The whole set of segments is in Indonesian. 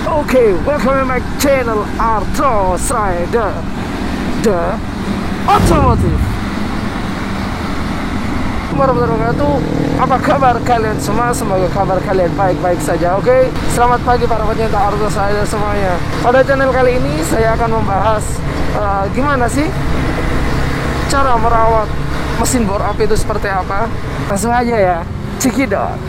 Okay, welcome to my channel Arthros Rider, the Automotive. Warahmatullahi wabarakatuh. Apa kabar kalian semua? Semoga kabar kalian baik-baik saja. Oke, selamat pagi para pecinta Arthros Rider semuanya. Pada channel kali ini saya akan membahas gimana sih cara merawat mesin bore up itu seperti apa. Langsung aja ya, cekidot.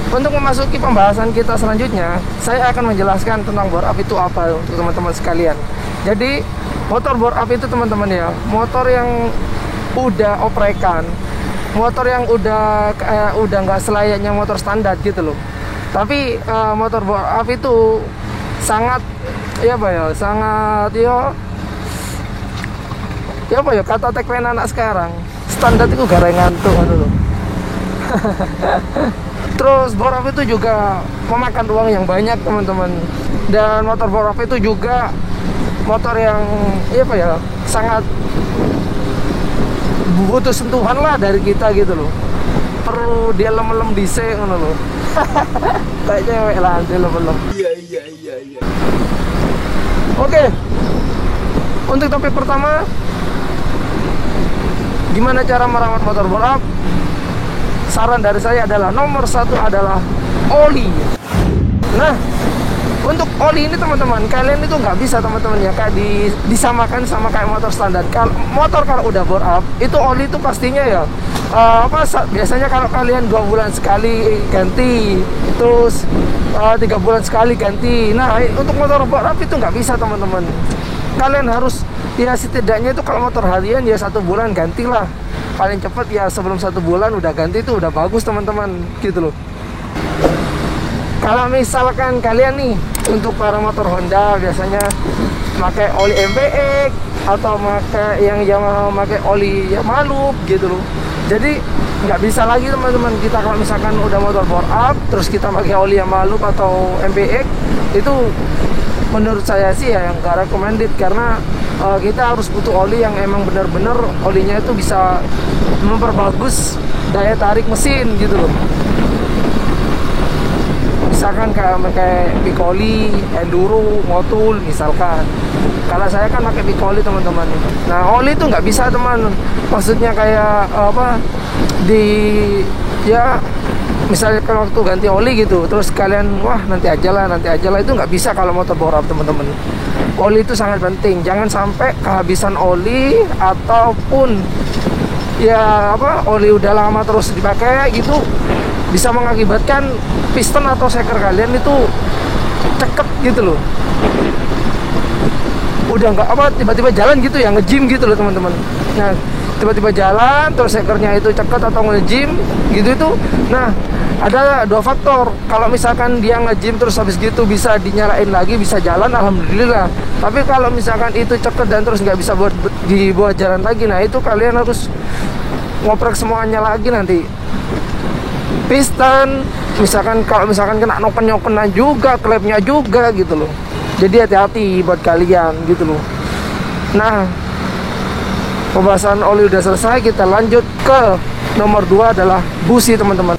Untuk memasuki pembahasan kita selanjutnya, saya akan menjelaskan tentang bore up itu apa untuk teman-teman sekalian. Jadi, motor bore up itu teman-teman ya, motor yang udah oprekan, motor yang udah nggak selayaknya motor standar gitu loh. Tapi motor bore up itu sangat kata tekwen anak sekarang, standar itu gara ngantuk loh. Terus bore up itu juga memakan uang yang banyak teman-teman. Dan motor bore up itu juga motor yang sangat butuh sentuhan lah dari kita gitu loh. Perlu dia lem-lem dhisik ngono loh. Kayak cewek lah dia lem-lem. Iya. Oke. Untuk topik pertama, gimana cara merawat motor bore up? Saran dari saya adalah nomor satu adalah oli. Nah, untuk oli ini teman-teman, kalian itu nggak bisa teman-teman ya kayak disamakan sama kayak motor standar. Kalau motor kalau udah bore up, itu oli itu pastinya ya biasanya kalau kalian 2 bulan sekali ganti, terus 3 bulan sekali ganti. Nah, untuk motor bore up itu nggak bisa teman-teman. Kalian harus ya setidaknya itu kalau motor harian ya 1 bulan gantilah. Paling cepat ya sebelum 1 bulan udah ganti, itu udah bagus teman-teman gitu loh. Kalau misalkan kalian nih untuk para motor Honda biasanya pakai oli MBX atau pakai yang Yamaha pakai oli Yamaha gitu loh. Jadi nggak bisa lagi teman-teman, kita kalau misalkan udah motor bore up terus kita pakai oli Yamaha atau MBX, itu menurut saya sih ya yang nggak recommended, karena kita harus butuh oli yang emang benar-benar olinya itu bisa memperbagus daya tarik mesin gitu loh. Misalkan kayak pakai Piccoli, Enduro, Motul misalkan. Kalau saya kan pakai Piccoli teman-teman. Nah, oli itu nggak bisa teman. Maksudnya kayak misalnya kalau waktu ganti oli gitu, terus kalian nanti aja lah, itu nggak bisa kalau motor bore up teman-teman. Oli itu sangat penting, jangan sampai kehabisan oli ataupun oli udah lama terus dipakai gitu, bisa mengakibatkan piston atau seker kalian itu cekep gitu loh. Udah nggak tiba-tiba jalan gitu ya, nge-gym gitu loh teman-teman. Nah, tiba-tiba jalan terus sekernya itu ceket atau nge-gym gitu itu. Nah, ada 2 faktor. Kalau misalkan dia nge-gym terus habis gitu bisa dinyalain lagi, bisa jalan, alhamdulillah. Tapi kalau misalkan itu ceket dan terus nggak bisa dibuat jalan lagi, nah itu kalian harus ngoprek semuanya lagi nanti. Piston, kalau misalkan kena noken-nokenan juga, klepnya juga gitu loh. Jadi hati-hati buat kalian gitu loh. Nah, pembahasan oli udah selesai, kita lanjut ke nomor 2 adalah busi teman-teman.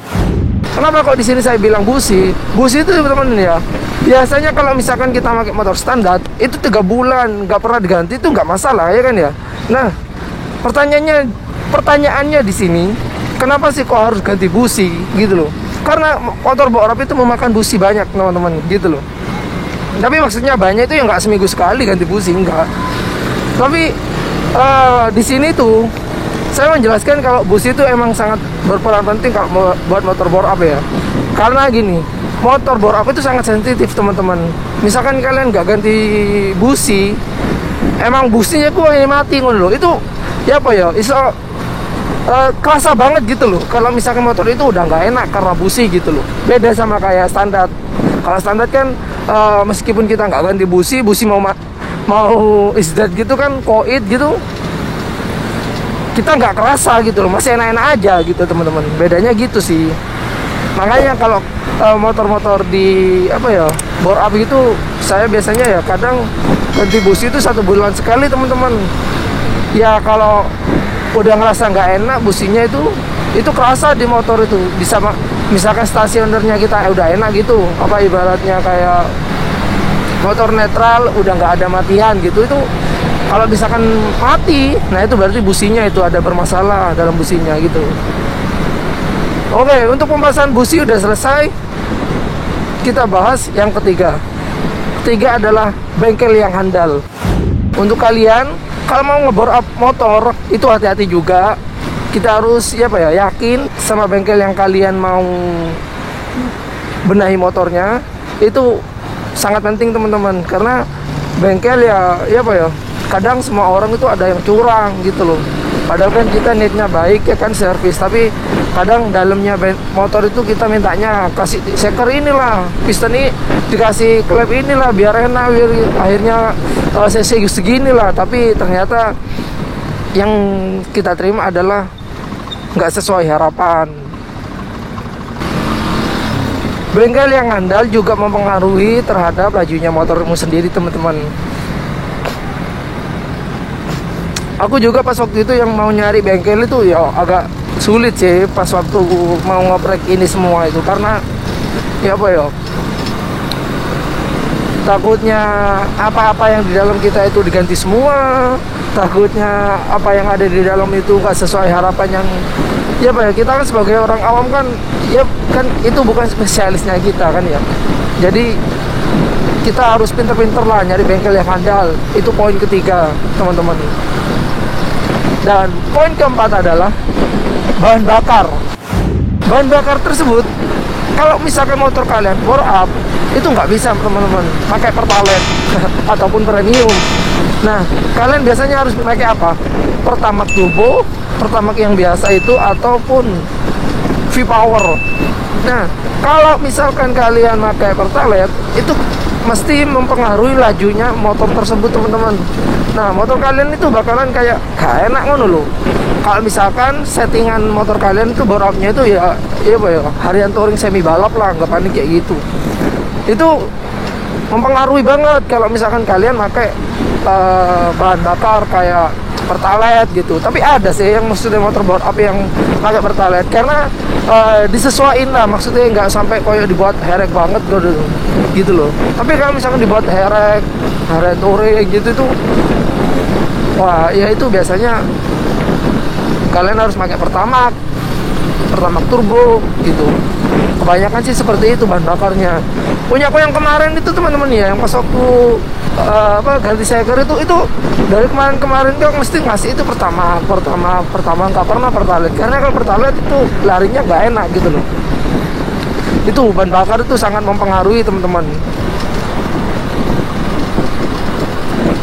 Kenapa kok di sini saya bilang busi? Busi itu teman-teman ya, biasanya kalau misalkan kita pakai motor standar itu 3 bulan nggak pernah diganti, itu nggak masalah ya kan ya. Nah, pertanyaannya di sini, kenapa sih kok harus ganti busi gitu loh? Karena motor bore up itu memakan busi banyak teman-teman gitu loh. Tapi maksudnya banyak itu ya nggak seminggu sekali ganti busi, enggak. Tapi di sini tuh saya menjelaskan kalau busi itu emang sangat berperan penting kalau buat motor bore up ya. Karena gini, motor bore up itu sangat sensitif teman-teman. Misalkan kalian nggak ganti busi, emang businya kok ini mati ngono loh. Itu kerasa banget gitu loh. Kalau misalkan motor itu udah nggak enak karena busi gitu loh. Beda sama kayak standar. Kalau standar kan meskipun kita nggak ganti busi mau isdat gitu kan, koit gitu, kita nggak kerasa gitu loh, masih enak-enak aja gitu teman-teman. Bedanya gitu sih. Makanya kalau motor-motor di bore up gitu, saya biasanya ya kadang ganti busi itu 1 bulan sekali teman-teman. Ya kalau udah ngerasa nggak enak businya itu, itu kerasa di motor itu. Bisa misalkan stasionernya kita udah enak gitu, apa ibaratnya kayak motor netral udah nggak ada matian gitu, itu kalau misalkan mati, nah itu berarti businya itu ada bermasalah dalam businya gitu. Oke, untuk pembahasan busi udah selesai. Kita bahas yang ketiga. Ketiga adalah bengkel yang handal. Untuk kalian kalau mau ngebor up motor itu hati-hati juga. Kita harus yakin sama bengkel yang kalian mau benahi motornya. Itu sangat penting teman-teman, karena bengkel kadang semua orang itu ada yang curang gitu loh. Padahal kan kita niatnya baik ya kan, servis, tapi kadang dalamnya motor itu kita mintanya kasih seker inilah, piston ini dikasih klep inilah biar enak, biar akhirnya cc segini lah, tapi ternyata yang kita terima adalah nggak sesuai harapan. Bengkel yang handal juga mempengaruhi terhadap lajunya motormu sendiri teman-teman. Aku juga pas waktu itu yang mau nyari bengkel itu ya agak sulit sih pas waktu mau ngoprek ini semua itu, karena takutnya apa-apa yang di dalam kita itu diganti semua, takutnya apa yang ada di dalam itu gak sesuai harapan yang kita kan sebagai orang awam kan itu bukan spesialisnya kita kan ya. Jadi kita harus pinter-pinter lah nyari bengkel yang handal. Itu poin ketiga teman-teman. Dan poin keempat adalah bahan bakar. Bahan bakar tersebut, kalau misalkan motor kalian bore up, itu nggak bisa teman-teman pakai Pertalite ataupun premium. Nah, kalian biasanya harus pakai apa? Pertamax turbo, Pertamax yang biasa itu, ataupun V-Power. Nah, kalau misalkan kalian pakai Pertalite, itu mesti mempengaruhi lajunya motor tersebut teman-teman. Nah, motor kalian itu bakalan kayak gak enak ngono loh. Kalau misalkan settingan motor kalian itu bore up-nya itu harian touring semi balap lah, nggak panik kayak gitu. Itu mempengaruhi banget kalau misalkan kalian pakai bahan bakar kayak Pertalite gitu. Tapi ada sih yang maksudnya motor bore up yang pakai Pertalite, karena disesuaiin lah, maksudnya nggak sampai koyo dibuat herek banget gitu loh. Tapi kalau misalkan dibuat herek touring gitu tuh, wah ya itu biasanya kalian harus pakai Pertamax turbo gitu. Kebanyakan sih seperti itu bahan bakarnya. Punya aku yang kemarin itu teman-teman ya, yang pas waktu ganti seker itu dari kemarin kan mesti ngasih itu pertama nggak pernah Pertalite, karena kalau Pertalite itu larinya nggak enak gitu loh. Itu bahan bakar itu sangat mempengaruhi teman-teman.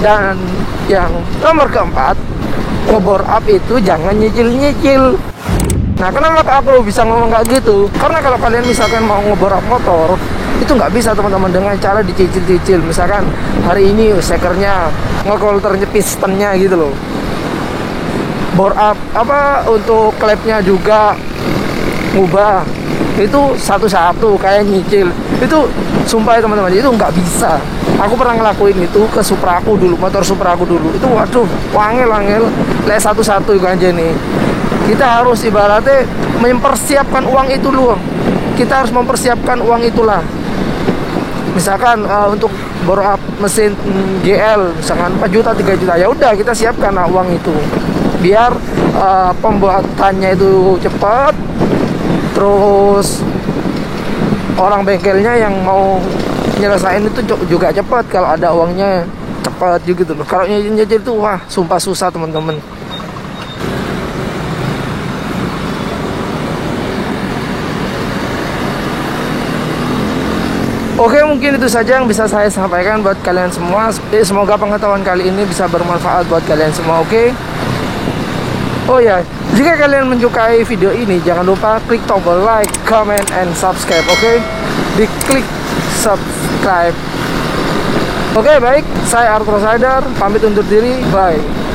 Dan yang nomor keempat, ngebor up itu jangan nyicil. Nah, kenapa aku bisa ngomong kayak gitu? Karena kalau kalian misalkan mau ngebor up motor, itu nggak bisa teman-teman dengan cara dicicil. Misalkan hari ini sekernya, ngekolternya, pistonnya gitu loh. Bore up untuk klepnya juga ngubah, itu satu-satu kayak nyicil. Itu sumpah ya teman-teman, itu nggak bisa. Aku pernah ngelakuin itu ke Supra aku dulu, motor Supra aku dulu. Itu waduh, wangel lek satu-satu aja nih. Kita harus ibaratnya mempersiapkan uang itu loh. Kita harus mempersiapkan uang itulah. Misalkan untuk bore up mesin GL misalkan 4 juta 3 juta, ya udah kita siapkan uang itu biar pembuatannya itu cepat, terus orang bengkelnya yang mau nyelesain itu juga cepat kalau ada uangnya, cepat gitu loh. Kalau nyicil itu wah sumpah susah teman-teman. Oke, mungkin itu saja yang bisa saya sampaikan buat kalian semua. Semoga pengetahuan kali ini bisa bermanfaat buat kalian semua. Oke. Oh ya, jika kalian menyukai video ini, jangan lupa klik tombol like, comment, and subscribe. Oke, diklik subscribe. Oke, baik. Saya Arthur Saidar, pamit undur diri. Bye.